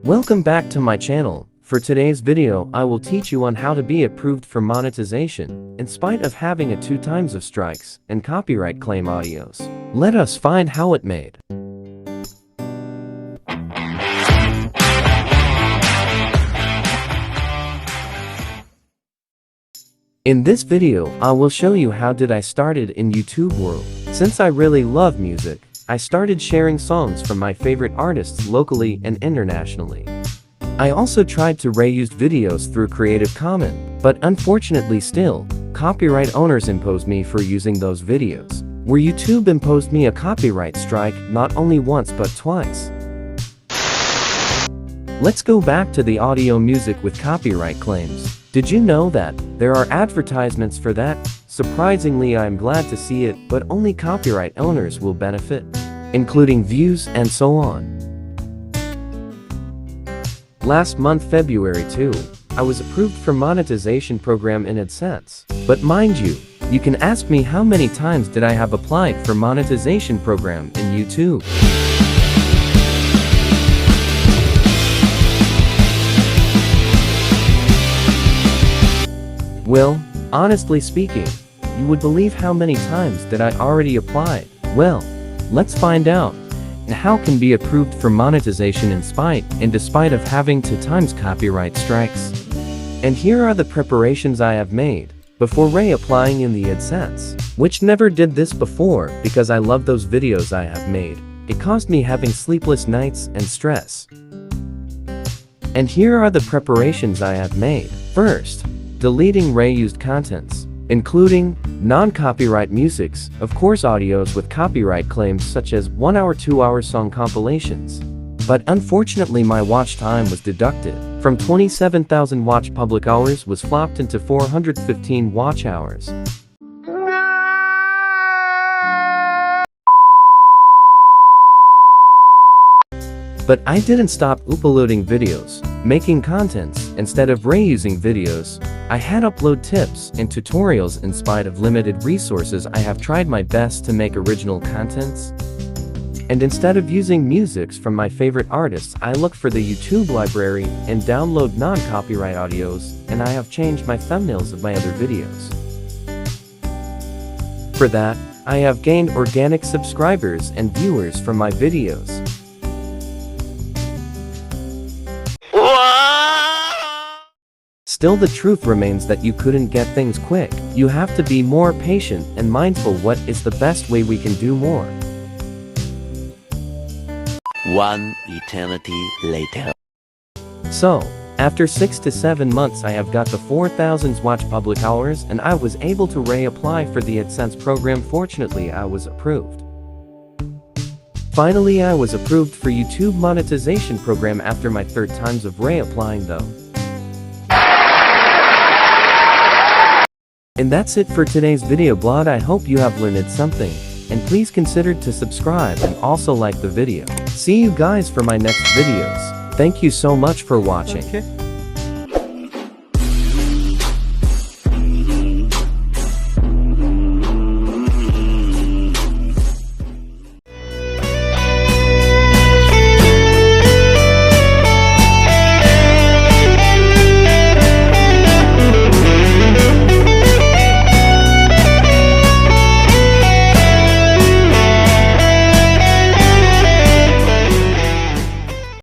Welcome back to my channel. For today's video, I will teach you on how to be approved for monetization, in spite of having a 2 times of strikes and copyright claim audios. Let us find how it made. In this video, I will show you how did I started in YouTube world. Since I really love music, I started sharing songs from my favorite artists locally and internationally. I also tried to reuse videos through Creative Commons, but unfortunately still, copyright owners imposed me for using those videos. Where YouTube imposed me a copyright strike not only once but twice. Let's go back to the audio music with copyright claims. Did you know that there are advertisements for that? Surprisingly, I'm glad to see it, but only copyright owners will benefit, including views and so on. Last month, February 2, I was approved for monetization program in AdSense. But mind you, you can ask me how many times did I have applied for monetization program in YouTube. Well, honestly speaking, you would believe how many times that I already applied. Well, let's find out. And how can be approved for monetization in despite of having 2 times copyright strikes. And here are the preparations I have made before reapplying in the AdSense, which never did this before because I love those videos I have made. It caused me having sleepless nights and stress. And here are the preparations I have made. First, deleting reused contents, including non-copyright musics, of course audios with copyright claims such as 1 hour 2 hour song compilations. But unfortunately my watch time was deducted. From 27,000 watch public hours was flopped into 415 watch hours. But I didn't stop uploading videos, making contents. Instead of reusing videos, I had upload tips and tutorials. In spite of limited resources, I have tried my best to make original contents. And instead of using musics from my favorite artists, I look for the YouTube library and download non-copyright audios, and I have changed my thumbnails of my other videos. For that, I have gained organic subscribers and viewers from my videos. Still, the truth remains that you couldn't get things quick. You have to be more patient and mindful. What is the best way we can do more? One eternity later. So, after 6 to 7 months I have got the 4,000 watch public hours and I was able to reapply for the AdSense program. Fortunately, I was approved. Finally, I was approved for YouTube monetization program after my 3rd times of reapplying though. And that's it for today's video blog. I hope you have learned something, and please consider to subscribe and also like the video. See you guys for my next videos. Thank you so much for watching.